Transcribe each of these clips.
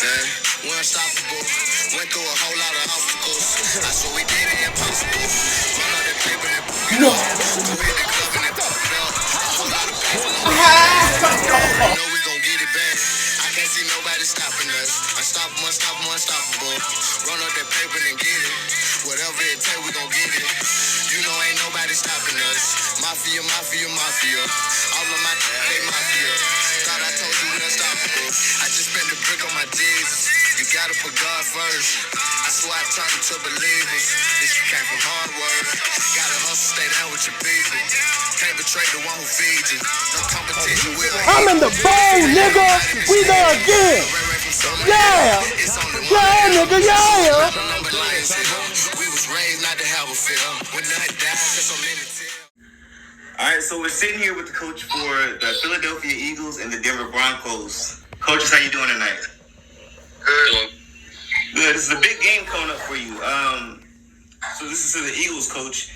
Yeah, we're unstoppable. Went through a whole lot of obstacles. I swear we did it impossible. Run out that paper and get up. Go hit the club and put it up. A whole lot of people on me. You know we gon' get it back. I can't see nobody stopping us. Unstoppable, unstoppable, unstoppable. Run up that paper and get it. Whatever it take, we gon' get it. You know ain't nobody stopping us. Mafia, mafia, mafia. All of my they mafia. Thought I told you we unstoppable. I just spent the brick on my Jesus. You gotta put God first. I swear I turned into believers. This came from hard work. Gotta hustle, stay down with your people. Can't betray the one who feeds you. No competition, I'm in the bowl, nigga. We there again. Yeah. Yeah, nigga, yeah. We was raised not to have a fear. When nothing dies, there's so many tears. All right, so we're sitting here with the coach for the Philadelphia Eagles and the Denver Broncos. Coaches, how you doing tonight? Good. Good. This is a big game coming up for you. So this is to the Eagles, coach.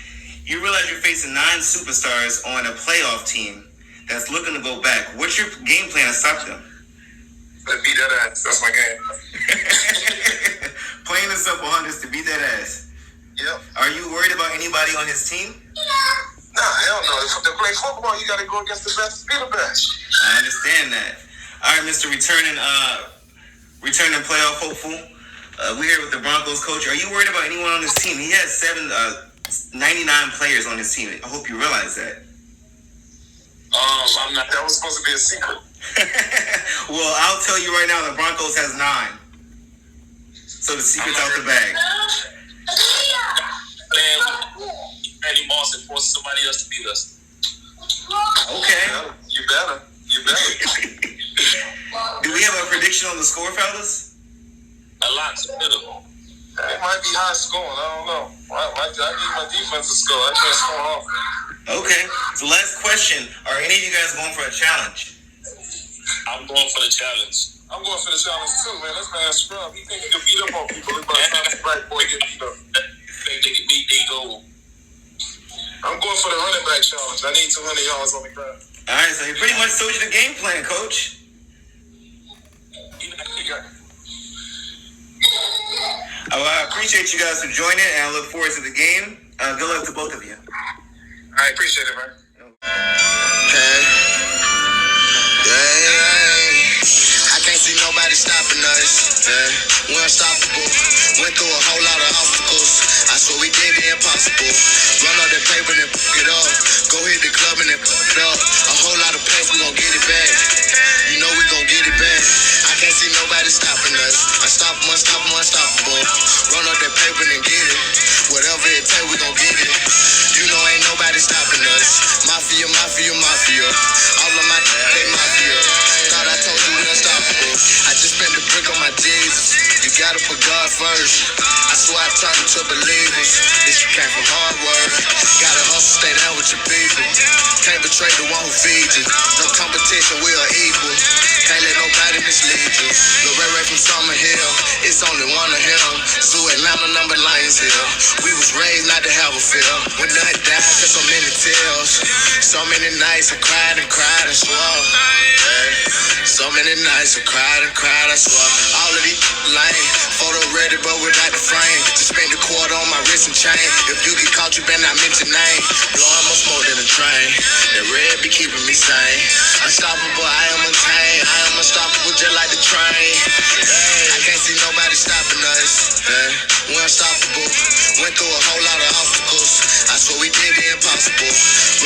You realize you're facing 9 superstars on a playoff team that's looking to go back. What's your game plan to stop them? Let's beat that ass. That's my game. Plain and simple, huh? Just to beat that ass. Yep. Are you worried about anybody on his team? Nah, hell no. If to play football, you got to go against the best, be the best. I understand that. All right, Mr. Returning playoff hopeful. We're here with the Broncos coach. Are you worried about anyone on this team? He has 99 players on his team. I hope you realize that. I'm not. That was supposed to be a secret. Well, I'll tell you right now, the Broncos has 9. So the secret's out the bag. Man, Randy Moss and force somebody else to beat us. Okay. You better. Do we have a prediction on the score, fellas? A lot to middle. It might be high scoring. I don't know. I need my defense to score. I can't score off. Okay. So last question. Are any of you guys going for a challenge? I'm going for the challenge. I'm going for the challenge too, man. This man scrub. He think he can beat up on people. He about time the black boy get beat up. Think they can beat they goal. I'm going for the running back challenge. I need 200 yards on the ground. All right, so he pretty much told you the game plan, coach. I appreciate you guys for joining, and I look forward to the game. Good luck to both of you. I appreciate it, man. I can't see nobody stopping us. We're unstoppable. Went through a whole lot of obstacles. I swear we did the impossible. Run up that paper and it up. Go hit the club and put it up. A whole lot of paper, we gon' get it back. You know we gon' get it back. I can't see nobody stopping us. Unstoppable, unstoppable, unstoppable. Run up that paper and get it. Whatever it take, we gon' get it. You know ain't nobody stopping us. Mafia, mafia, mafia. All of my they mafia. Thought I told you we unstoppable. I just spent the brick on my Jesus. You gotta put God first. I swear I turned into believers. This came from hard work. Gotta hustle, stay down with your people. Can't betray the one who feeds you. No competition, we are equal. Can't let nobody mislead you. Lil Ray from Summer Hill, it's only one of him. Zoo Atlanta, number Lions Hill. We was raised not to have a fear. When nothing dies, there's so many tears. So many nights I cried and cried and swore. So many nights I cried and cried, I swear. All of these lame, photo ready but without the frame. Just spent the quarter on my wrist and chain. If you get caught, you better not mention name. Blowing more smoke than a train. That red be keeping me sane. Unstoppable, I am untamed. I am unstoppable just like the train. I can't see nobody stopping us. We're unstoppable. Went through a whole lot of obstacles. I swear we did the impossible.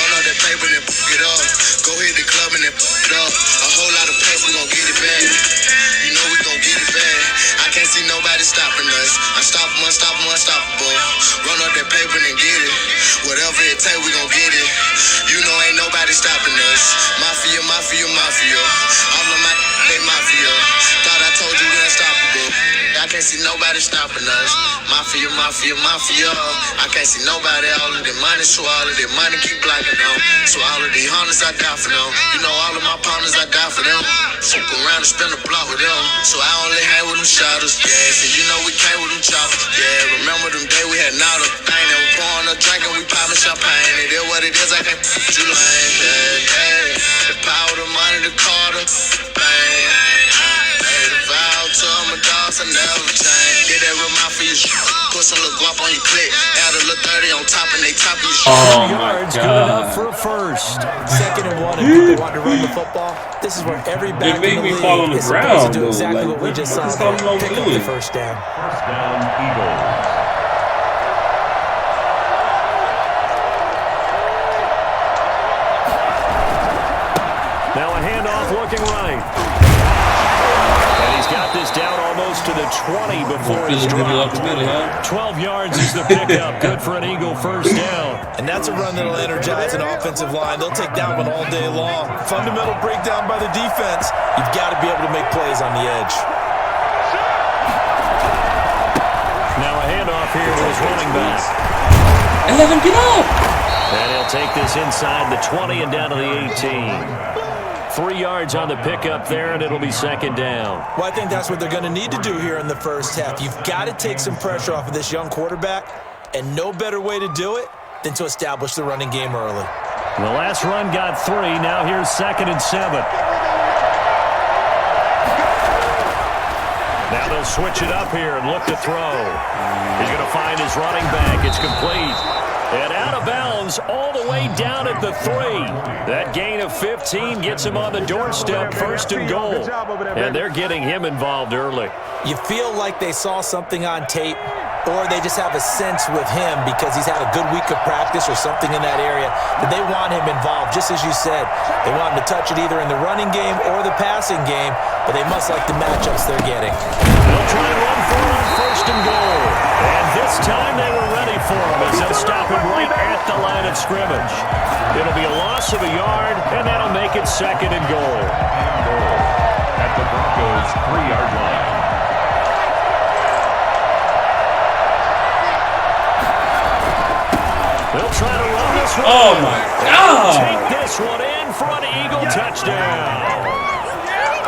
Run up that paper and put it up. Go hit the club and put it up. A whole lot of paper, we gon' get it back. You know we gon' get it back. I can't see nobody stopping us. Unstoppable, unstoppable, unstoppable. Run up that paper and get it. Whatever it take, we gon' get it. You know ain't nobody stopping us. Mafia, mafia, mafia. All of my they mafia. Thought I told you we unstoppable. I can't see nobody stopping us. Mafia, mafia, mafia. I can't see nobody. All of their money, so all of their money keep blocking them. So all of these hunters, I die for them. You know all of my partners, I die for them. Fuck around and spin a block with them. So I only hang with them shotters. Yeah, so you know we came with them choppers. Yeah, remember them days we had not a thing. They were pouring a drink and we popping champagne. It is what it is, I can't put you lame. The power, the money, the car, the fame. The vow to put some little guap on your clip. Add a little 30 on top and they top you. Oh my yards, good enough for God. a first. 2nd and 1, and people want to run the football. This is where every back It made in the me fall on league the is supposed to ground, do though. exactly Like, what we just saw. what the hell am I Pick up doing? the first down. First down, Eagles. Now a handoff looking right. And he's got this down almost to the 20 before it's dropped. 12 yards is the pickup. Good for an Eagle first down. And that's a run that'll energize an offensive line. They'll take that one all day long. Fundamental breakdown by the defense. You've got to be able to make plays on the edge. Now a handoff here to his running back. And let him get up. And he'll take this inside the 20 and down to the 18. 3 yards on the pickup there, and it'll be second down. Well, I think that's what they're going to need to do here in the first half. You've got to take some pressure off of this young quarterback, and no better way to do it than to establish the running game early. The last run got 3. Now here's 2nd and 7. Now they'll switch it up here and look to throw. He's going to find his running back. It's complete. And out of bounds all the way down at the 3. That gain of 15 gets him on the doorstep, 1st and goal. And they're getting him involved early. You feel like they saw something on tape, or they just have a sense with him because he's had a good week of practice or something in that area that they want him involved. Just as you said, they want him to touch it either in the running game or the passing game, but they must like the matchups they're getting. They'll try and run for it on 1st and goal. And this time they were ready for him as they'll stop him right at the line of scrimmage. It'll be a loss of a yard, and that'll make it 2nd and goal. At the Broncos' 3-yard line. They'll try to run this one. Oh my God. Take this one in for an Eagle touchdown.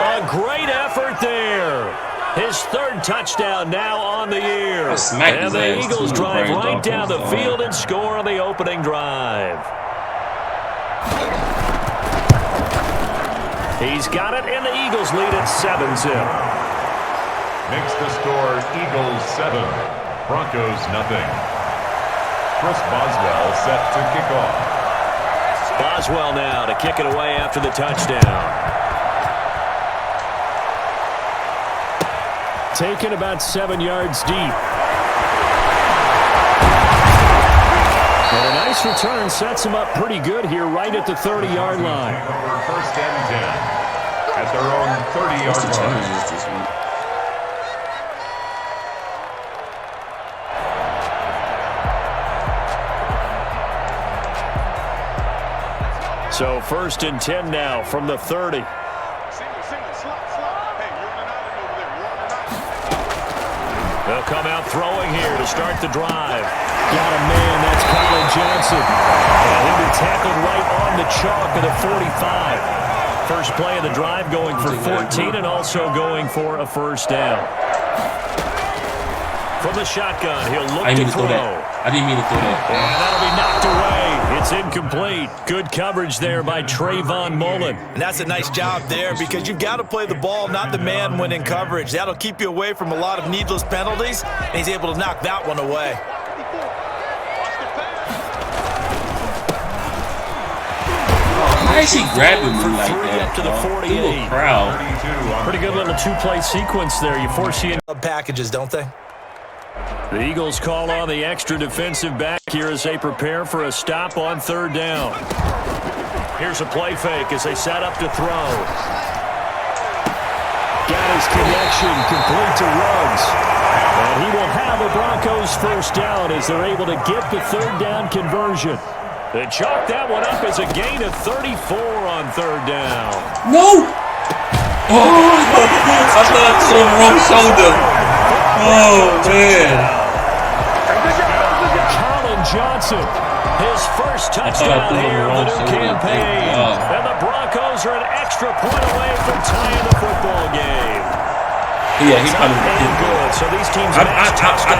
A great effort there. His 3rd touchdown now on the year. And the Eagles drive right down the field and score on the opening drive. He's got it, and the Eagles lead at 7-0. Makes the score Eagles 7, Broncos nothing. Chris Boswell set to kick off. Boswell now to kick it away after the touchdown. Taken about 7 yards deep. And a nice return sets him up pretty good here right at the 30-yard line. First and 10 at their own 30-yard line. So 1st and 10 now from the 30. They'll come out throwing here to start the drive. Got a man, that's Colin Johnson. And he'll be tackled right on the chalk of the 45. First play of the drive going for 14 and also going for a first down. From the shotgun, he'll look to throw. I didn't mean to throw that. And that'll be knocked away. It's incomplete. Good coverage there by Trayvon Mullen. And that's a nice job there because you've got to play the ball, not the man when in coverage. That'll keep you away from a lot of needless penalties, and he's able to knock that one away. Why is he grabbing me like that? Up to the 48. Little crowd. Pretty good little 2-play sequence there. You foresee Packages, don't they? the Eagles call on the extra defensive back here as they prepare for a stop on 3rd down. Here's a play fake as they set up to throw. Got his connection complete to Ruggs. And he will have a Broncos first down as they're able to get the 3rd down conversion. They chalk that one up as a gain of 34 on 3rd down. No! Oh, I thought I saw the wrong shoulder. Oh, man. Colin Johnson, his first touchdown here in the new campaign. And the Broncos are an extra point away from tying the football game. Yeah, he probably did good. So these teams I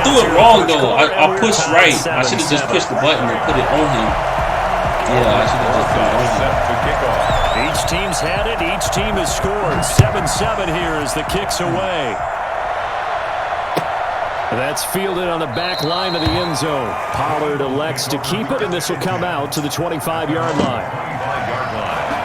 threw it wrong, though. I pushed right. I should have just pushed the button and put it on him. Yeah, I should have just put it on him. Each team's had it. Each team has scored. 7-7 here as the kick's away. That's fielded on the back line of the end zone. Pollard elects to keep it, and this will come out to the 25-yard line.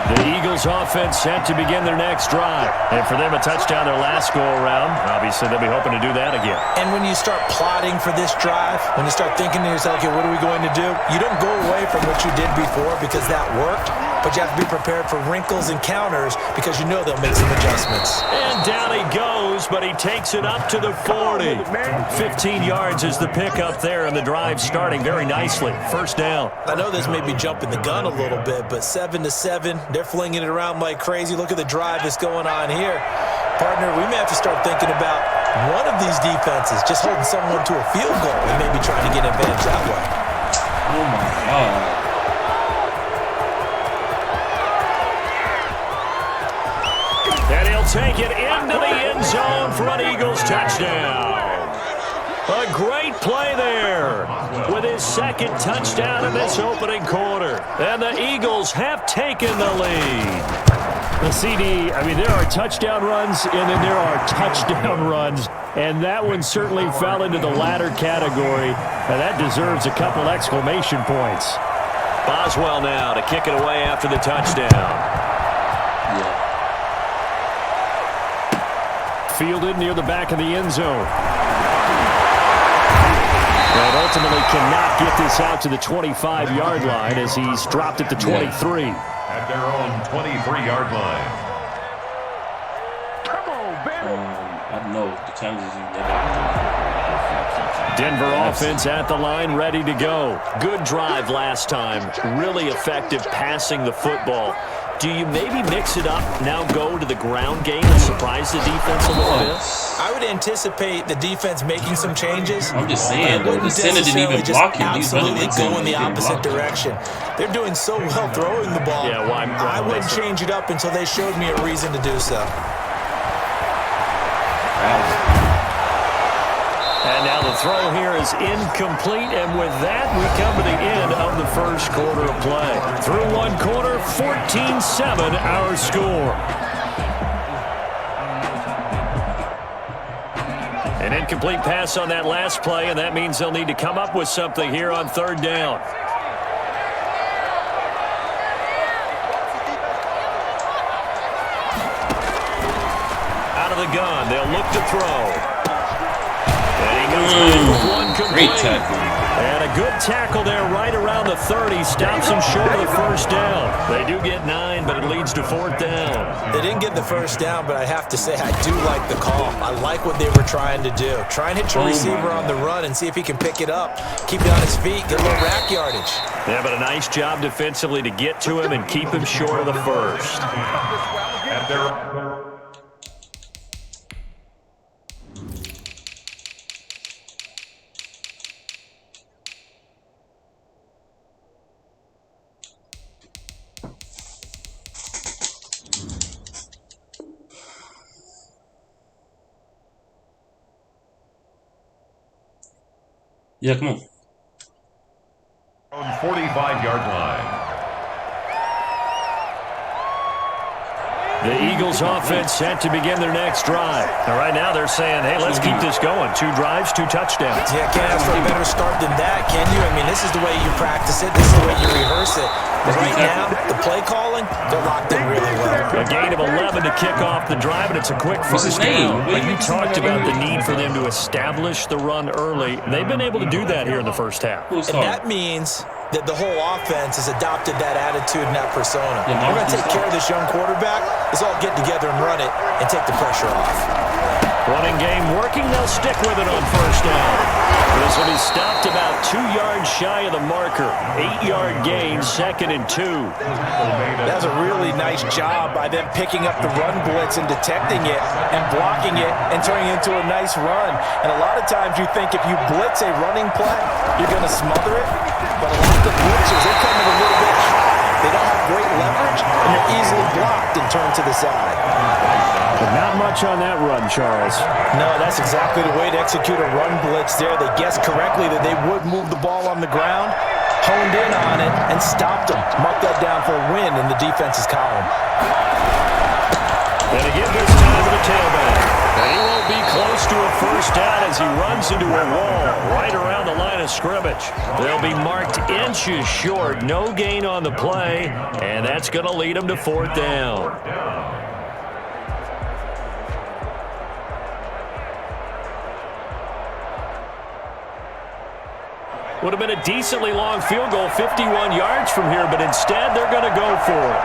The Eagles offense set to begin their next drive. And for them, a touchdown their last go-around. Obviously, they'll be hoping to do that again. And when you start plotting for this drive, when you start thinking to yourself, okay, what are we going to do? You don't go away from what you did before because that worked, but you have to be prepared for wrinkles and counters because you know they'll make some adjustments. And down he goes, but he takes it up to the 40. 15 yards is the pickup there, and the drive starting very nicely. First down. I know this may be jumping the gun a little bit, but 7-7, they're flinging it around like crazy. Look at the drive that's going on here. Partner, we may have to start thinking about one of these defenses just holding someone to a field goal and maybe trying to get an advantage that way. Oh, my God. And he'll take it into the end zone for an Eagles touchdown. A great play there with his second touchdown in this opening quarter. And the Eagles have taken the lead. The CD, I mean, there are touchdown runs and then there are touchdown runs. And that one certainly fell into the latter category. And that deserves a couple exclamation points. Boswell now to kick it away after the touchdown. Fielded near the back of the end zone. And ultimately cannot get this out to the 25-yard line as he's dropped at the 23. At their own 23-yard line. I don't know. The challenges Denver offense at the line, ready to go. Good drive last time. Really effective passing the football. Do you maybe mix it up, now go to the ground game and surprise the defense a little bit? I would anticipate the defense making some changes. I'm just saying, though, the center didn't even block him. He's running absolutely go in the opposite direction. They're doing so well throwing the ball. Yeah, well, I wouldn't change it up until they showed me a reason to do so. And now the throw here is incomplete, and with that, we come to the end of the first quarter of play. Through one quarter, 14-7 our score. An incomplete pass on that last play, and that means they'll need to come up with something here on third down. Out of the gun, they'll look to throw. Great tackle. And a good tackle there right around the 30. Stops him short of the first down. They do get 9, but it leads to fourth down. They didn't get the first down, but I have to say I do like the call. I like what they were trying to do. Try and hit your receiver on the run and see if he can pick it up. Keep it on his feet, get a little rack yardage. Yeah, but a nice job defensively to get to him and keep him short of the first. At their Yeah, come on. 45-yard line. The Eagles offense set to begin their next drive. And right now they're saying, hey, let's keep this going. 2 drives, 2 touchdowns. Yeah, can't ask for a better start than that, can you? I mean, this is the way you practice it. This is the way you rehearse it. But right now, the play calling, they're locked in really well. A gain of 11 to kick off the drive, and it's a quick first down. But you talked about the need for them to establish the run early. They've been able to do that here in the first half. And that means that the whole offense has adopted that attitude and that persona. We're going to take care of this young quarterback. Let's all get together and run it and take the pressure off. Running game working. They'll stick with it on first down. This will be stopped about 2 yards shy of the marker. 8-yard gain, 2nd and 2. That was a really nice job by them picking up the run blitz and detecting it and blocking it and turning it into a nice run. And a lot of times you think if you blitz a running play, you're going to smother it. But a lot of the blitzers, they come in a little bit high. They don't have great leverage, and they're easily blocked and turned to the side. But not much on that run, Charles. No, that's exactly the way to execute a run blitz there. They guessed correctly that they would move the ball on the ground, honed in on it, and stopped them. Mark that down for a win in the defense's column. And again, this time to the tailback. And he won't be close to a first down as he runs into a wall right around the line of scrimmage. They'll be marked inches short. No gain on the play, and that's going to lead them to 4th down. Would have been a decently long field goal, 51 yards from here, but instead they're going to go for it.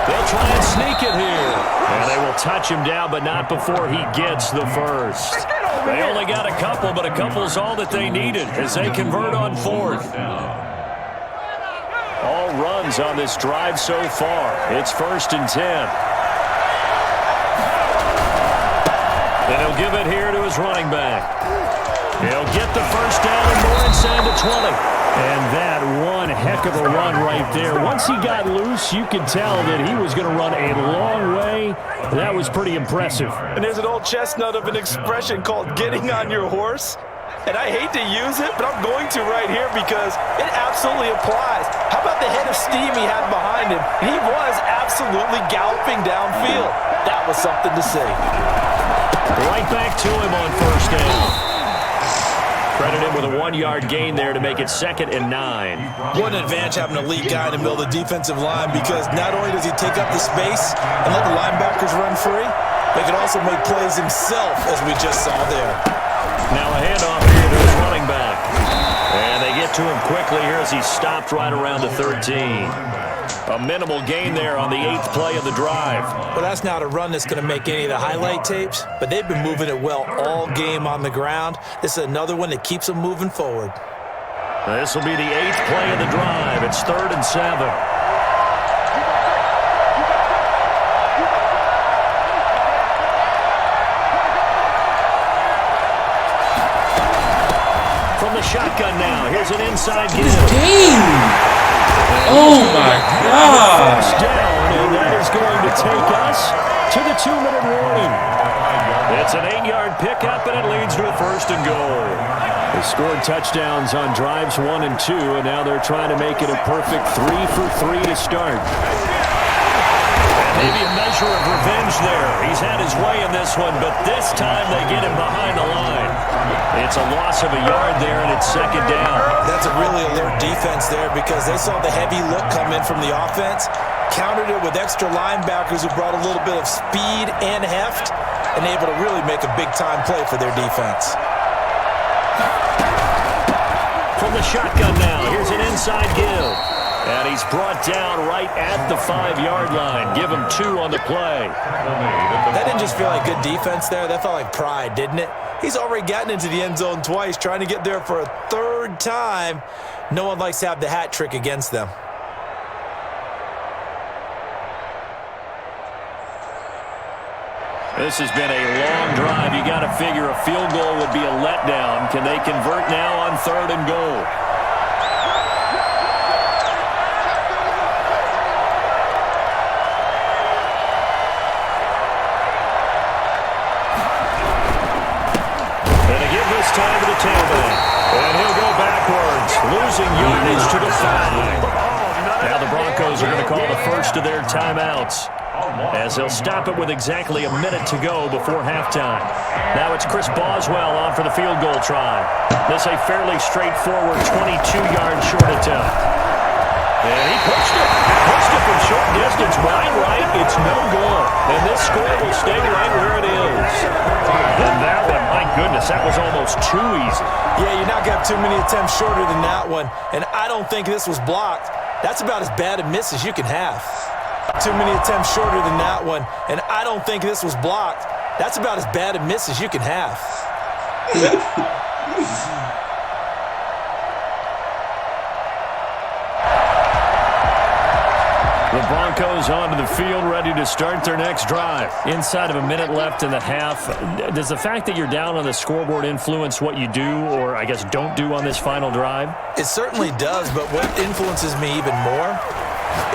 They'll try and sneak it here. And they will touch him down, but not before he gets the first. They only got a couple, but a couple's all that they needed as they convert on 4th. All runs on this drive so far. It's 1st and 10. And he'll give it here to his running back. He'll get the first down and more inside the 20. And that one heck of a run right there. Once he got loose, you could tell that he was going to run a long way. That was pretty impressive. And there's an old chestnut of an expression called getting on your horse. And I hate to use it, but I'm going to right here because it absolutely applies. How about the head of steam he had behind him? He was absolutely galloping downfield. That was something to see. Right back to him on 1st down. Credit him with a 1-yard gain there to make it 2nd and 9. What an advantage having an elite guy in the middle of the defensive line, because not only does he take up the space and let the linebackers run free, but he can also make plays himself, as we just saw there. Now a handoff here to his running back. And they get to him quickly here as he's stopped right around the 13. A minimal gain there on the 8th play of the drive. Well, that's not a run that's going to make any of the highlight tapes, but they've been moving it well all game on the ground. This is another one that keeps them moving forward. This will be the 8th play of the drive. It's 3rd and 7. From the shotgun now, here's an inside give. Game. Oh my God! First down, and that is going to take us to the 2-minute warning. It's an 8-yard pickup, and it leads to a 1st and goal. They scored touchdowns on drives 1 and 2, and now they're trying to make it a perfect 3 for 3 to start. Maybe a measure of revenge there. He's had his way in this one, but this time they get him behind the line. It's a loss of a yard there, and it's 2nd down. That's a really alert defense there because they saw the heavy look come in from the offense, countered it with extra linebackers who brought a little bit of speed and heft, and able to really make a big-time play for their defense. From the shotgun now, here's an inside give. And he's brought down right at the 5-yard line. Give him 2 on the play. That didn't just feel like good defense there. That felt like pride, didn't it? He's already gotten into the end zone twice, trying to get there for a 3rd time. No one likes to have the hat trick against them. This has been a long drive. You got to figure a field goal would be a letdown. Can they convert now on 3rd and goal? Time to the tailback, and he'll go backwards, losing yardage to the 5. Now the Broncos are going to call the first of their timeouts, as they'll stop it with exactly a minute to go before halftime. Now it's Chris Boswell on for the field goal try. This a fairly straightforward 22-yard short attempt. And he pushed it from short distance, wide right. It's no good. And this score will stay right where it is. And that one, my goodness, that was almost too easy. Yeah, you're not going to have too many attempts shorter than that one. And I don't think this was blocked. That's about as bad a miss as you can have. Too many attempts shorter than that one. And I don't think this was blocked. That's about as bad a miss as you can have. The Broncos onto the field, ready to start their next drive. Inside of a minute left in the half, does the fact that you're down on the scoreboard influence what you do, or I guess don't do on this final drive? It certainly does, but what influences me even more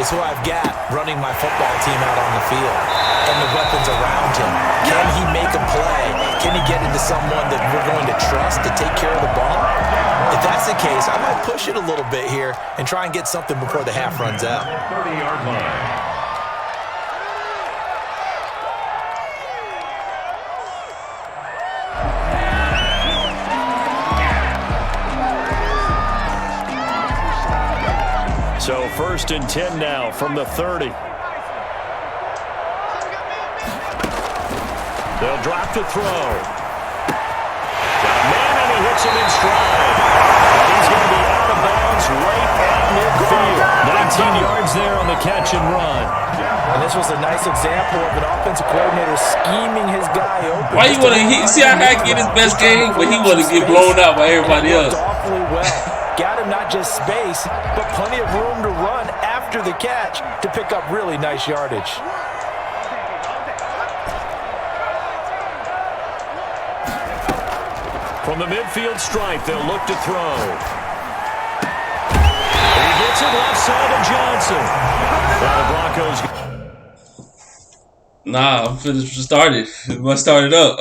is who I've got running my football team out on the field and the weapons around him. Can he make a play? Can he get into someone that we're going to trust to take care of the ball? If that's the case, I might push it a little bit here and try and get something before the half runs out. 30-yard line. So 1st and 10 now from the 30. They'll drop the throw. Got a man and he hits him in stride. And he's going to be out of bounds right at midfield. 19 yards there on the catch and run. And this was a nice example of an offensive coordinator scheming his guy open. Why you want to see how Hack get his best game, but he want to get blown out by everybody else? Awfully well. Got him not just space, but plenty of room to run after the catch to pick up really nice yardage. From the midfield stripe, they'll look to throw. He gets it left side to Johnson. Now the Broncos. Nah, I'm finished. Started. I started up.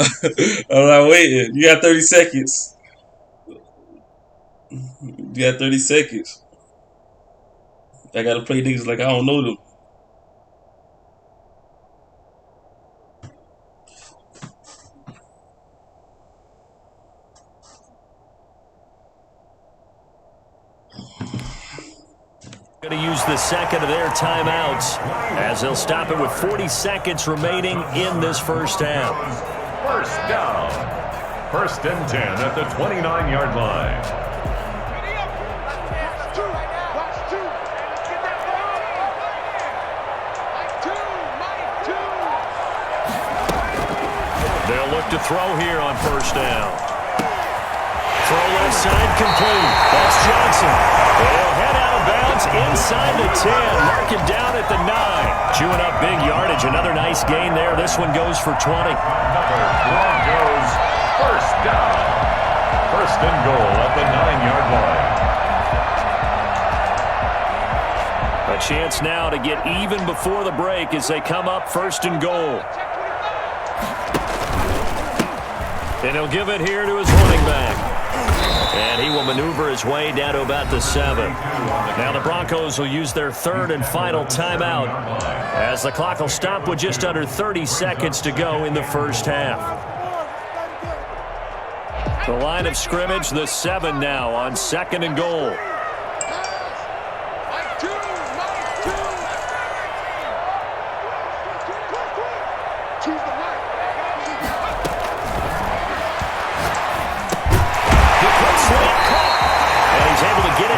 I'm like, waiting. You got 30 seconds. You got 30 seconds. I gotta play niggas like I don't know them. Going to use the second of their timeouts as they'll stop it with 40 seconds remaining in this first half. First down. 1st and 10 at the 29-yard line. They'll look to throw here on 1st down. Throw left side complete. That's Johnson. They'll head out of bounds inside the 10. Mark him down at the 9. Chewing up big yardage. Another nice gain there. This one goes for 20. Broncos 1st down. 1st and goal at the 9-yard line. A chance now to get even before the break as they come up 1st and goal. And he'll give it here to his running back. And he will maneuver his way down to about the 7. Now the Broncos will use their 3rd and final timeout as the clock will stop with just under 30 seconds to go in the first half. The line of scrimmage, the 7 now on 2nd and goal.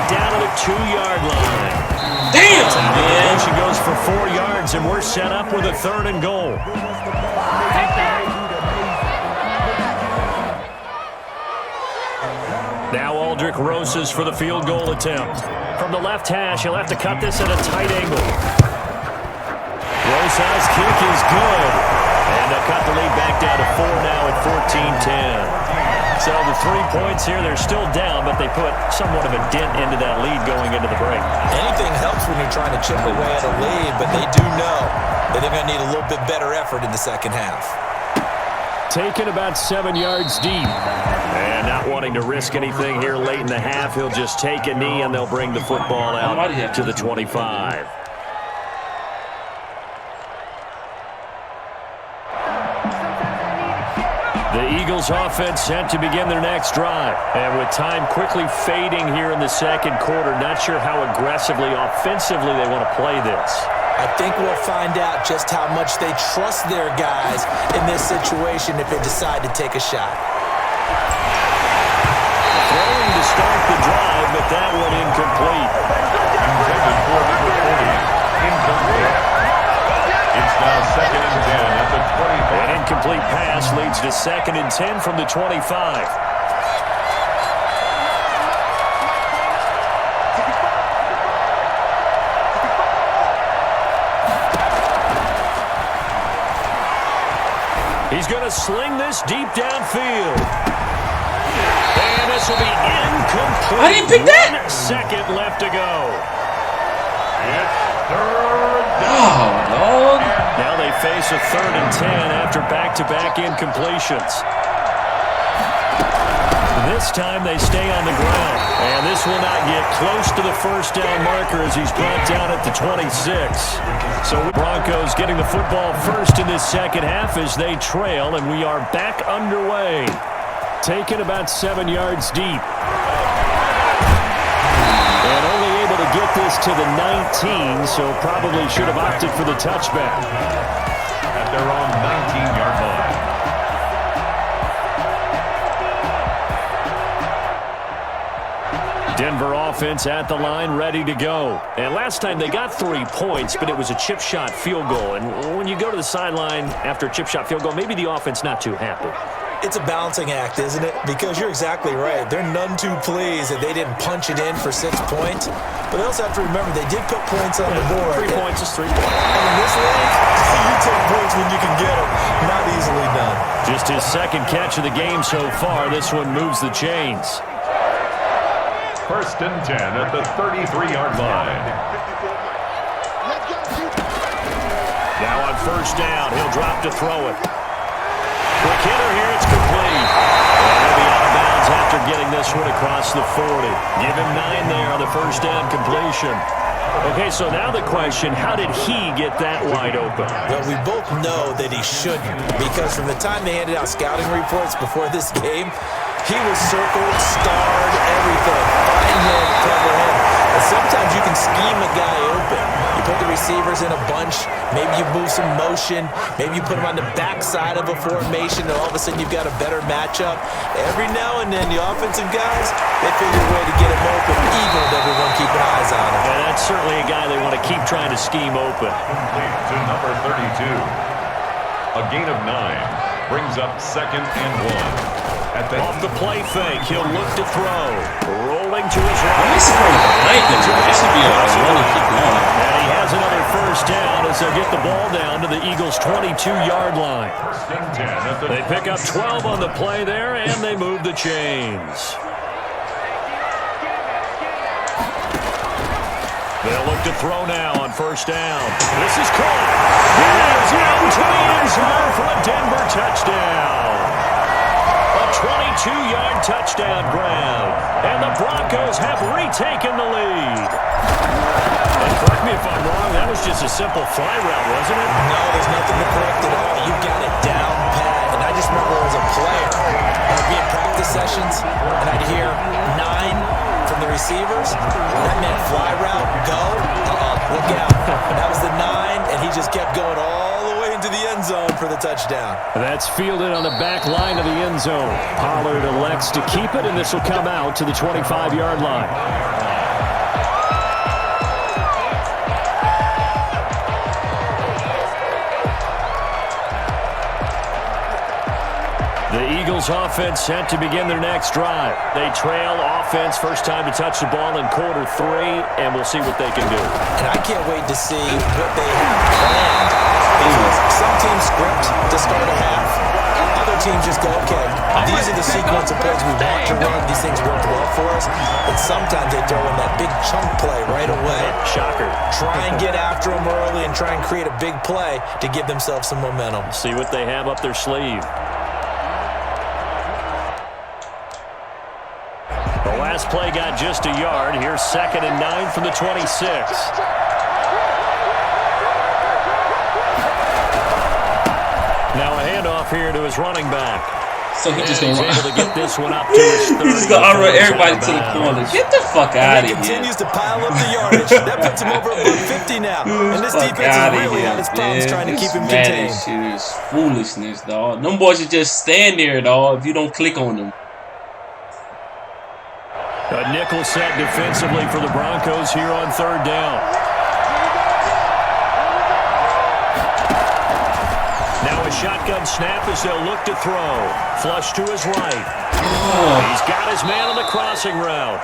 Down to the 2-yard line. Damn, man. She goes for 4 yards, and we're set up with a 3rd and goal. Now Aldrick Rosas for the field goal attempt. From the left hash, he'll have to cut this at a tight angle. Rosas' kick is good. And they'll cut the lead back down to 4 now at 14-10. So the 3 points here, they're still down, but they put somewhat of a dent into that lead going into the break. Anything helps when you're trying to chip away at a lead, but they do know that they're going to need a little bit better effort in the second half. Taken about 7 yards deep. And not wanting to risk anything here late in the half, he'll just take a knee, and they'll bring the football out to the 25. The Eagles offense set to begin their next drive. And with time quickly fading here in the second quarter, not sure how aggressively, offensively they want to play this. I think we'll find out just how much they trust their guys in this situation if they decide to take a shot. Throwing to start the drive, but that one incomplete. It's now 2nd and 10 at the 25. An incomplete pass leads to 2nd and 10 from the 25. He's going to sling this deep downfield. And this will be incomplete. I didn't pick that. 1 second left to go. It's 3rd down. Oh, dog. Now they face a 3rd and 10 after back-to-back incompletions. This time they stay on the ground. And this will not get close to the first down marker as he's brought down at the 26. So Broncos getting the football first in this second half as they trail, and we are back underway. Taken about 7 yards deep. And only able to get this to the 19, so probably should have opted for the touchback. At their own 19-yard line. Denver offense at the line, ready to go. And last time they got 3 points, but it was a chip shot field goal. And when you go to the sideline after a chip shot field goal, maybe the offense not too happy. It's a balancing act, isn't it? Because you're exactly right. They're none too pleased that they didn't punch it in for 6 points. But they also have to remember they did put points on the board. 3 points is 3 points. And in this league, you take points when you can get them. Not easily done. Just his second catch of the game so far. This one moves the chains. 1st and 10 at the 33-yard line. Now on 1st down, he'll drop to throw it. Quick hitter here, it's complete. And he'll be out of bounds after getting this one across the 40. Give him 9 there on the 1st down completion. Okay, so now the question, how did he get that wide open? Well, we both know that he shouldn't, because from the time they handed out scouting reports before this game, he was circled, starred, everything. Find him, cover him. And sometimes you can scheme a guy open. You put the receivers in a bunch. Maybe you move some motion. Maybe you put them on the backside of a formation, and all of a sudden you've got a better matchup. Every now and then, the offensive guys, they figure a way to get him open, even with everyone keeping eyes on him. Yeah, that's certainly a guy they want to keep trying to scheme open. Complete to number 32. A gain of 9 brings up 2nd and 1. Off the play fake, he'll look to throw. Rolling to his right. This should be a running kick now. And he has another 1st down as they'll get the ball down to the Eagles' 22-yard line. 1st and 10 They pick up 12 on the play there, and they move the chains. They'll look to throw now on 1st down. This is caught. Drives out to the end zone for a Denver touchdown. A 22-yard touchdown grab. And the Broncos have retaken the lead. And correct me if I'm wrong, that was just a simple fly route, wasn't it? No, there's nothing to correct at all. You got it down pat. And I just remember as a player, I'd be in practice sessions, and I'd hear 9 from the receivers. That meant fly route, go. Look out. That was the 9, and he just kept going all the way into the end zone for the touchdown. That's fielded on the back line of the end zone. Pollard elects to keep it, and this will come out to the 25-yard line. The Eagles offense set to begin their next drive. They trail offense, first time to touch the ball in quarter 3, and we'll see what they can do. And I can't wait to see what they have planned. Some teams script to start a half. Other teams just go, okay, these are the sequence of plays we want to run. These things worked well for us. And sometimes they throw in that big chunk play right away. Shocker. Try and get after them early and try and create a big play to give themselves some momentum. See what they have up their sleeve. The last play got just a yard. Here's 2nd and 9 from the 26. Now a handoff here to his running back. So he just gonna able to get this one up to his 30. He's just gonna run everybody to the corner. Get the fuck out of here. He continues to pile up the yardage. That puts him over above 50 now. And this defense is really had its problems trying to keep him contained. Shit is foolishness, dog. Them boys should just stand there, dog, if you don't click on them. A nickel set defensively for the Broncos here on 3rd down. Now a shotgun snap as they'll look to throw. Flush to his right. He's got his man on the crossing route.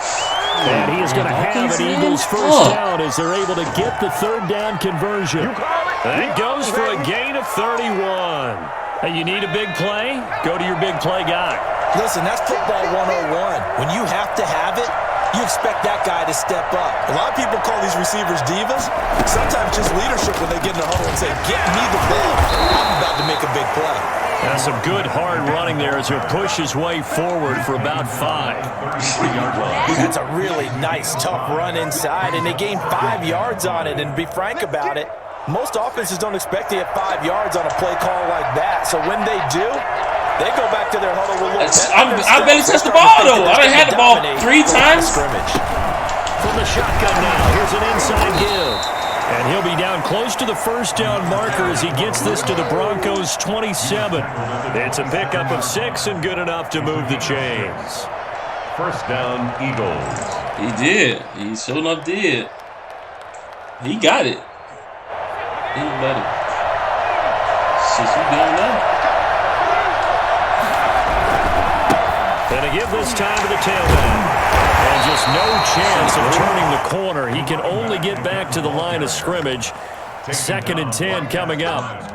And he is going to have an Eagles 1st down as they're able to get the 3rd down conversion. That goes for a gain of 31. Hey, you need a big play? Go to your big play guy. Listen, that's football 101. When you have to have it, you expect that guy to step up. A lot of people call these receivers divas. Sometimes just leadership when they get in the huddle and say, get me the ball. I'm about to make a big play. That's some good hard running there as he'll push his way forward for about 5. That's a really nice, tough run inside, and they gained 5 yards on it. And to be frank about it, most offenses don't expect to get 5 yards on a play call like that. So when they do, they go back to their huddle with a little I barely touched the ball, though. I done had the ball 3 times. From the shotgun now, here's an inside give. And he'll be down close to the first down marker as he gets this to the Broncos' 27. It's a pickup of 6 and good enough to move the chains. First down, Eagles. He did. He sure enough did. He got it. He better. Since you down now. And to give this time to the tailback. And just no chance of turning the corner. He can only get back to the line of scrimmage. 2nd and 10 coming up.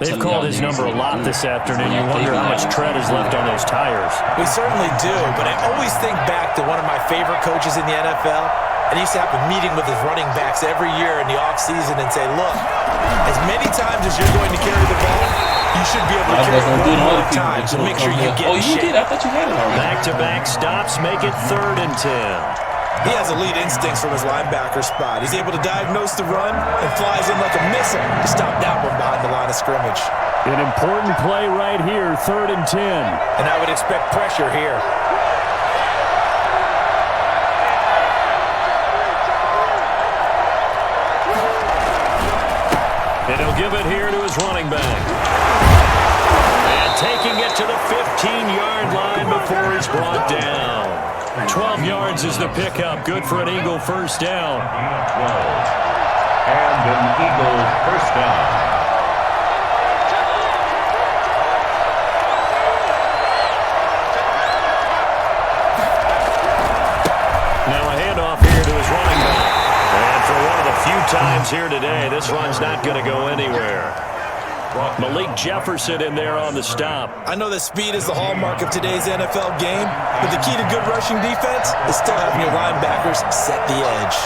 They've called his number a lot this afternoon. You wonder how much tread is left on those tires. We certainly do, but I always think back to one of my favorite coaches in the NFL. And he used to have a meeting with his running backs every year in the offseason and say, look, as many times as you're going to carry the ball, you should be able to carry it one more time to make sure you get in shape. You did? I thought you had it already. Back-to-back stops make it 3rd and 10. He has elite instincts from his linebacker spot. He's able to diagnose the run and flies in like a missile to stop that one behind the line of scrimmage. An important play right here, 3rd and 10. And I would expect pressure here. And he'll give it here to his running back. And taking it to the 15-yard line before he's brought down. 12 yards is the pickup. Good for an Eagle first down. 12. And an Eagle first down. Now a handoff here to his running back. And for one of the few times here today, this run's not going to go anywhere. Malik Jefferson in there on the stop. I know that speed is the hallmark of today's NFL game, but the key to good rushing defense is still having your linebackers set the edge.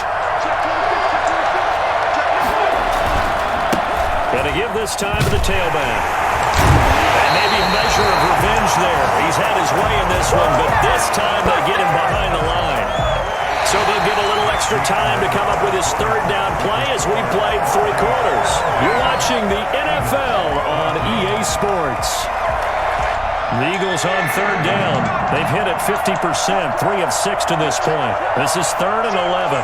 And to give this time to the tailback. And maybe a measure of revenge there. He's had his way in this one, but this time they get him behind the line. So they'll get a little extra time to come up with his 3rd down play as we played 3 quarters. You're watching the NFL on EA Sports. The Eagles on 3rd down. They've hit it 50%, 3 of 6 to this point. This is 3rd and 11.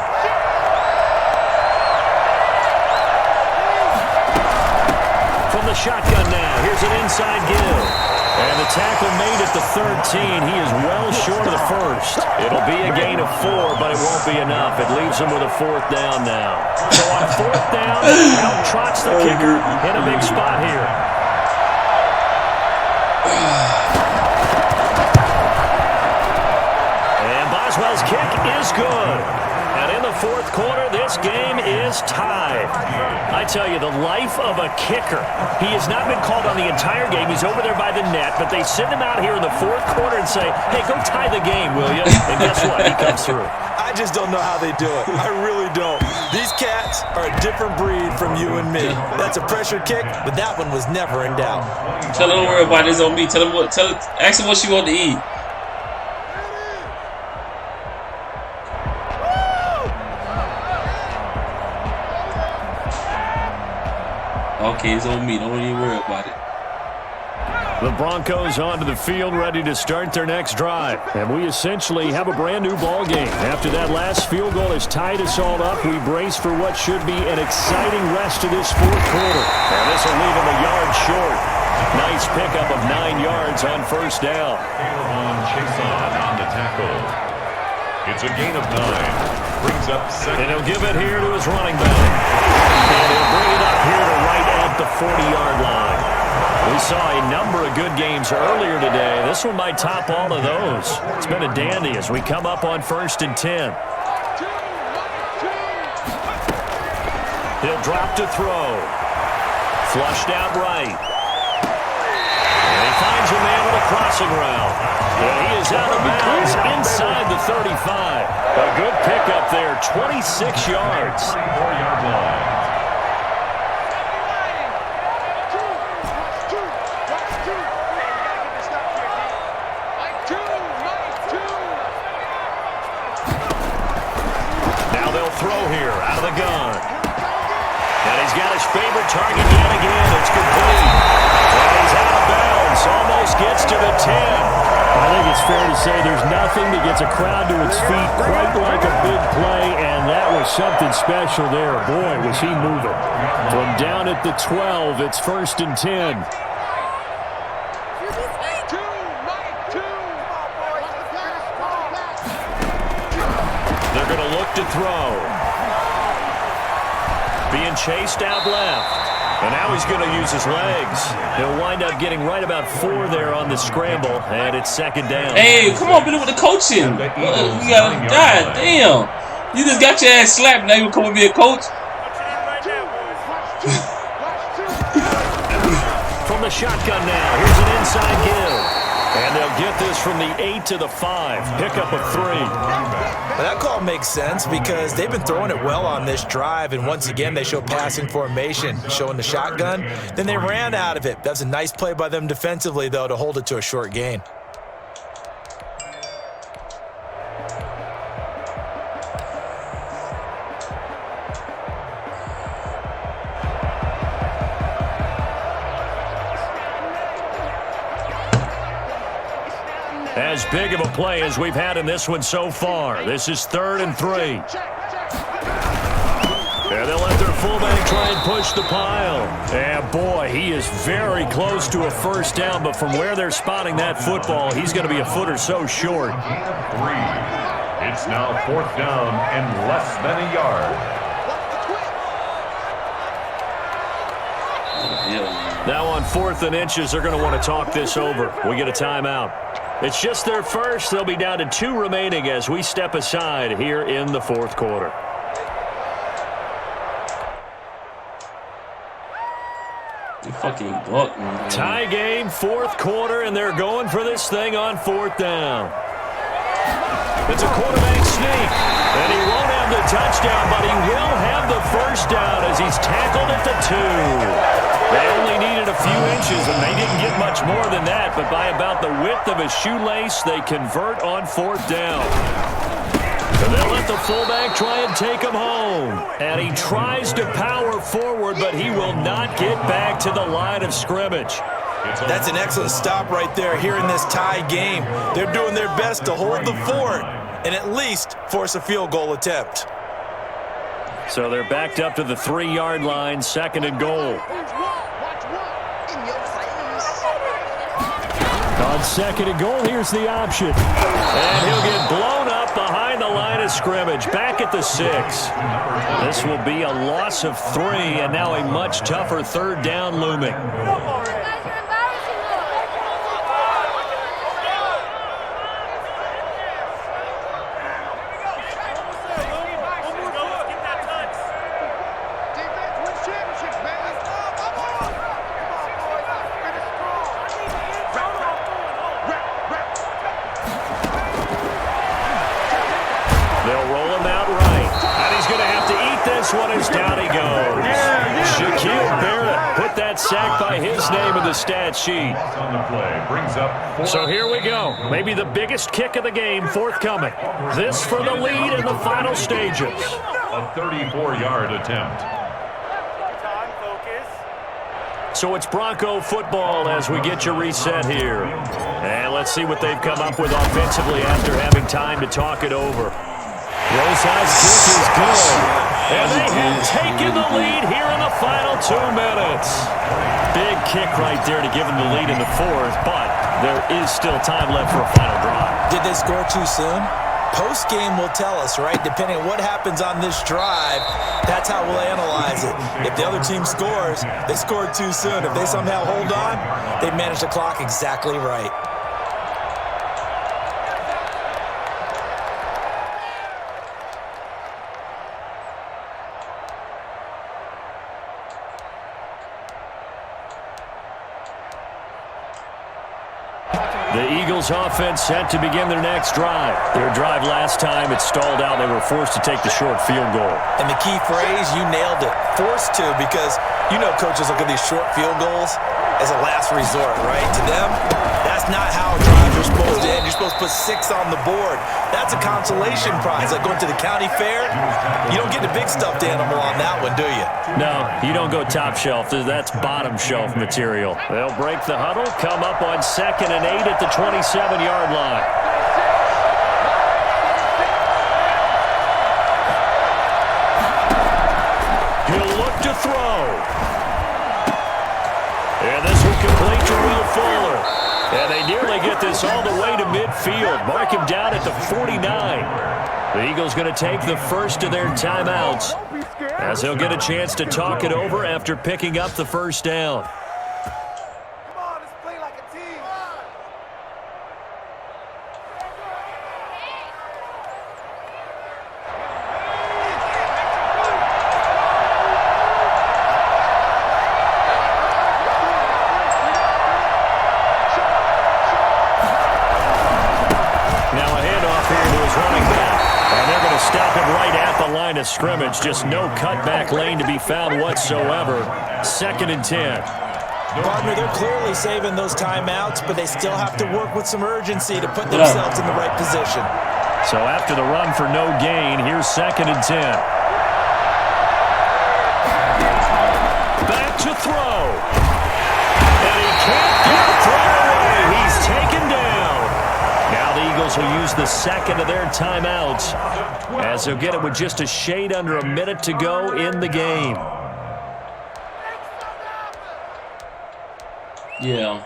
From the shotgun now, here's an inside give. And the tackle made at the 13. He is well short of the first. It'll be a gain of 4, but it won't be enough. It leaves him with a 4th down now. So on 4th down, out trots the kicker in a big spot here. And Boswell's kick is good. And in the 4th quarter, this game is tied. I tell you, the life of a kicker. He has not been called on the entire game. He's over there by the net, but they send him out here in the 4th quarter and say, hey, go tie the game, will you? And guess what? He comes through. I just don't know how they do it. I really don't. These cats are a different breed from you and me. That's a pressure kick, but that one was never in doubt. Tell her don't worry about this on me. Tell her ask her what she want to eat. Okay, it's on me. Don't even worry about it. The Broncos onto the field, ready to start their next drive. And we essentially have a brand-new ball game. After that last field goal has tied us all up, we brace for what should be an exciting rest of this 4th quarter. And this will leave him a yard short. Nice pickup of 9 yards on 1st down. Chason on the tackle. It's a gain of 9. Brings up 2nd. And he'll give it here to his running back. And he'll bring it up here to right at the 40-yard line. We saw a number of good games earlier today. This one might top all of those. It's been a dandy as we come up on 1st and 10. He'll drop to throw. Flushed out right. And he finds a man with a crossing route. And he is out of bounds inside the 35. A good pickup there, 26 yards. 4-yard line. Now they'll throw here out of the gun. And he's got his favorite target yet again. It's complete. And he's out of bounds. Almost gets to the 10. I think it's fair to say there's nothing that gets a crowd to its feet quite like a big play, and that was something special there. Boy, was he moving. From down at the 12, it's 1st and 10. They're going to look to throw. Being chased out left. And now he's going to use his legs. He'll wind up getting right about 4 there on the scramble, and it's 2nd down. Hey, come on, Billy, with the coaching. You got, God damn. You just got your ass slapped. Now you come and be a coach? From the shotgun now. Here's an inside give. And they'll get this from the 8 to the 5. Pickup of 3. Well, that call makes sense because they've been throwing it well on this drive, and once again they show passing formation, showing the shotgun. Then they ran out of it. That's a nice play by them defensively, though, to hold it to a short gain. As big of a play as we've had in this one so far. This is 3rd and 3. And they'll let their fullback try and push the pile. And boy, he is very close to a 1st down, but from where they're spotting that football, he's going to be a foot or so short. 3. It's now 4th down and less than a yard. Now on 4th and inches, they're going to want to talk this over. We get a timeout. It's just their first. They'll be down to 2 remaining as we step aside here in the 4th quarter. You fucking buck, man. Tie game, 4th quarter, and they're going for this thing on 4th down. It's a quarterback sneak, and he won't have the touchdown, but he will have the 1st down as he's tackled at the 2. They only needed a few inches, and they didn't get much more than that, but by about the width of a shoelace, they convert on 4th down. And they'll let the fullback try and take him home. And he tries to power forward, but he will not get back to the line of scrimmage. That's an excellent stop right there here in this tie game. They're doing their best to hold the fort and at least force a field goal attempt. So they're backed up to the 3-yard line, 2nd and goal. On 2nd and goal, here's the option. And he'll get blown up behind the line of scrimmage, back at the 6. This will be a loss of 3, and now a much tougher 3rd down looming. Sacked by his name in the stat sheet. On the play brings up so here we go. Maybe the biggest kick of the game forthcoming. This for the lead in the final stages. A 34-yard attempt. So it's Bronco football as we get you reset here. And let's see what they've come up with offensively after having time to talk it over. Rosai's kick is good. And they have taken the lead here in the final 2 minutes. Big kick right there to give them the lead in the 4th, but there is still time left for a final drive. Did they score too soon? Post-game will tell us, right? Depending on what happens on this drive, that's how we'll analyze it. If the other team scores, they scored too soon. If they somehow hold on, they manage the clock exactly right. The Eagles offense set to begin their next drive. Their drive last time, it stalled out. They were forced to take the short field goal. And the key phrase, you nailed it. Forced to, because you know coaches look at these short field goals as a last resort, right? To them, That's not how drives are supposed to end. You're supposed to put 6 on the board. That's a consolation prize. Like going to the county fair, you don't get the big stuffed animal on that one, do you? No, you don't go top shelf. That's bottom shelf material. They'll break the huddle, come up on 2nd and 8 at the 27-yard line. He'll look to throw. And this will complete to Will Fuller. And they nearly get this all the way to midfield. Mark him down at the 49. The Eagles going to take the first of their timeouts as they'll get a chance to talk it over after picking up the first down. Of scrimmage, just no cutback lane to be found whatsoever. 2nd and 10. Partner, they're clearly saving those timeouts, but they still have to work with some urgency to put themselves in the right position. So after the run for no gain, here's 2nd and 10. Back to throw. And he can't get the throw away. He's taken down. Now the Eagles will use the second of their timeouts as they'll get it with just a shade under a minute to go in the game. Yeah.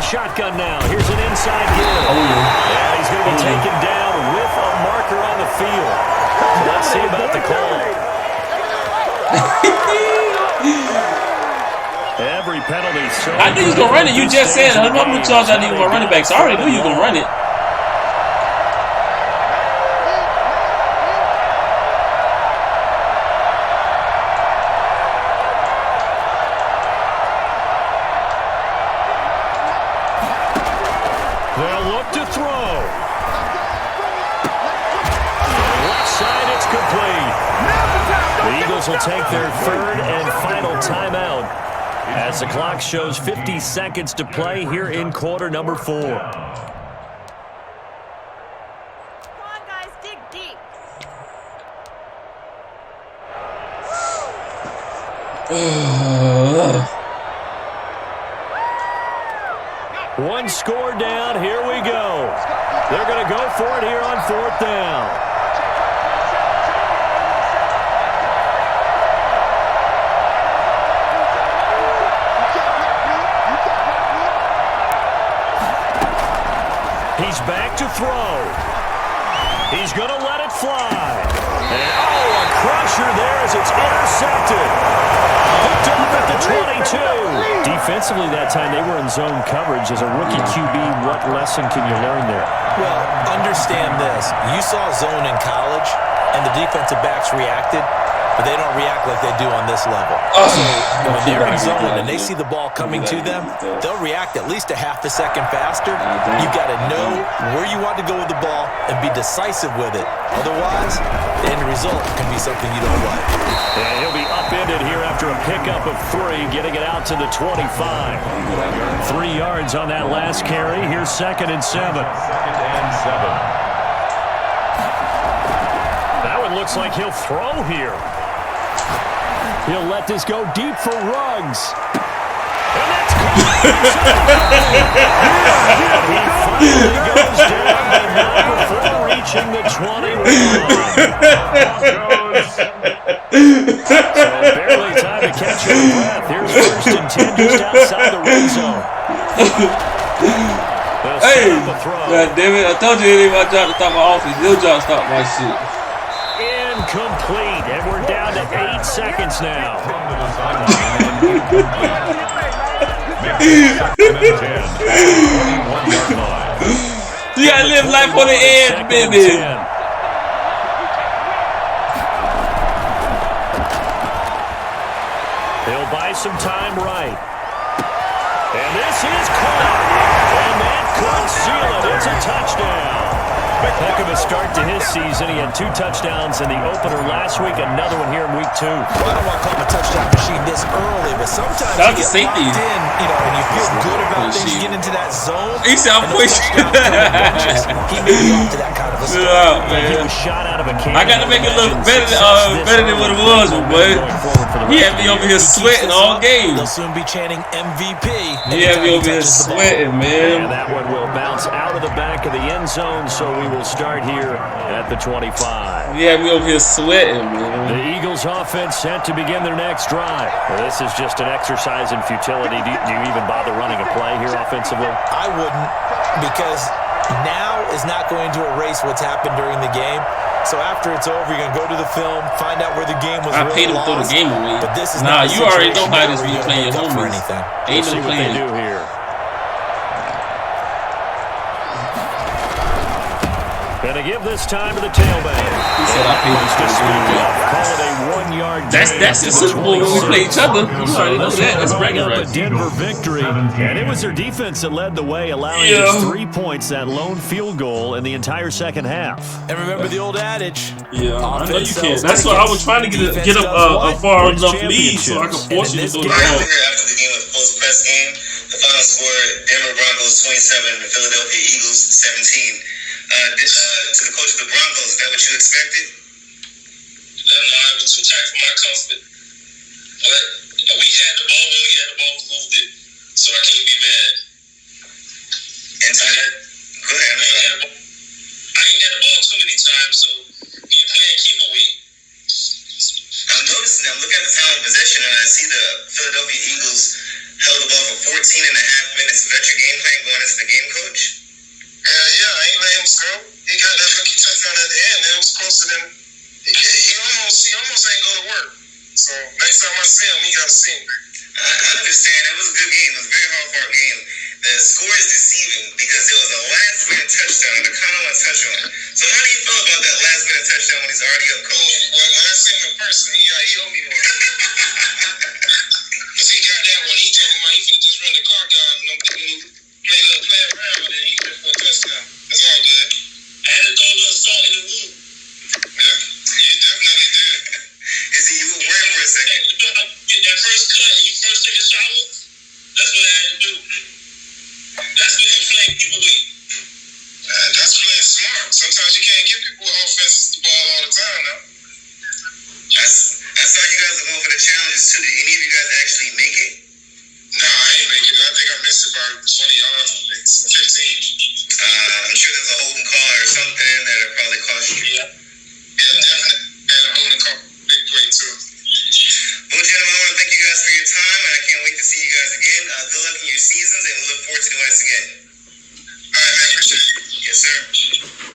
Shotgun now. Here's an inside give. Yeah, he's going to be taken down with a marker on the field. So let's see about the call. Every penalty. So I knew he was going to run it. You just said, I'm going to charge I need my running backs. I already knew you were going to run it. Will take their third and final timeout as the clock shows 50 seconds to play here in quarter number 4. Come on, guys, dig deep. One score down. Here we go. They're going to go for it here on 4th down. He's back to throw. He's going to let it fly. And, a crusher there as it's intercepted. Picked up at the 22. Defensively that time, they were in zone coverage. As a rookie QB, what lesson can you learn there? Well, understand this. You saw zone in college, and the defensive backs reacted, but they don't react like they do on this level. So when they're in zone and they see the ball coming to them, they'll react at least a half a second faster. You've got to know where you want to go with the ball and be decisive with it. Otherwise, the end result can be something you don't like. And he'll be upended here after a pickup of 3, getting it out to the 25. 3 yards on that last carry. Here's 2nd and 7. That one looks like he'll throw here. He'll let this go deep for Ruggs. And that's caught. He finally goes down, but not before reaching the 21. So barely time to catch your breath. Here's 1st and 10 just outside the red zone. Hey, God damn it. I told you it ain't my job to stop my offense. Your job to stop my shit. Incomplete, and we're down to 8 seconds now. You gotta live life on the edge, baby. some time right. And this is caught. And that could seal it. It's a touchdown. Heck of a start to his season. He had 2 touchdowns in the opener last week, another one here in week 2. Well, I don't want to call him a touchdown machine this early, but sometimes That you was get a safety. locked in, and you feel good about things, Machine. get into that zone. He said, I'm and those pushing. touchdowns come in bunches. He may be off to that kind of a start. Yeah, He man. was shot out of a cannon. I got to make it look better than what it was, boy. He had me over here sweating all game. They'll soon be chanting MVP. He had me over here sweating, And man. that one will bounce out of the back of the end zone, so we will start here at the 25. He had me over here sweating, man. The Eagles offense set to begin their next drive. This is just an exercise in futility. Do you even bother running a play here offensively? I wouldn't, because now is not going to erase what's happened during the game. So after it's over, you're going to go to the film, find out where the game was I paid him to throw the game away. Nah, you already know how this when you play your homies. Ain't See no what they playing. do here. Gonna give this time to the tailback. He said I paid him to throw the game. Call it a 1-yard That's the Super Bowl when we play each other. You already know that. That's bragging up a rights. Denver victory, and it was their defense that led the way, allowing just 3 points, that lone field goal in the entire second half. And remember the old adage. Yeah, I know you Offense can. sells That's why I was tickets. trying to get Defense up does a far Wins enough lead so I championships. can force And you in to this throw the game- ball. Here after the game with post-press game, the final score, Denver Broncos 27, the Philadelphia Eagles 17. To the coach of the Broncos, is that what you expected? No, it was too tight for my comfort. But we had the ball when we had the ball, we moved it. So I can't be mad. And so go ahead, man. I ain't had the ball too many times, so you're playing keep away. I'm noticing, I'm looking at the time of possession, and I see the Philadelphia Eagles held the ball for 14 and a half minutes. Was that your game plan going into the game, coach? Yeah, I ain't let him score. He got that lucky touchdown at the end, and it was close to them. He almost ain't go to work. So next time I see him, he got to see him. I understand. It was a good game. It was a very hard game. The score is deceiving because there was a last-minute touchdown, and the kind of want to touch on. So how do you feel about that last-minute touchdown when he's already up, coach? Well, when I see him in person, he owe me one. Because he got that one. He told me he could just run the clock out and play around, and he went for a touchdown. That's all good. I had to throw a little salt in the wound. Yeah, you definitely did. Is he you were worried for a second? Get that first cut and you first take a shower, that's what I had to do. That's when you playing people with. That's playing smart. Sometimes you can't give people with offenses the ball all the time now. I saw you guys are going for the challenges too. Did any of you guys actually make it? Nah, I ain't make it. I think I missed about 20 yards, 15. I'm sure there's a holding call or something that'll probably cost you. Yeah, definitely. And a holding call, big play too. Well, gentlemen, I want to thank you guys for your time, and I can't wait to see you guys again. Good luck in your seasons, and we look forward to doing this again. All right, man. Appreciate it. Yes, sir.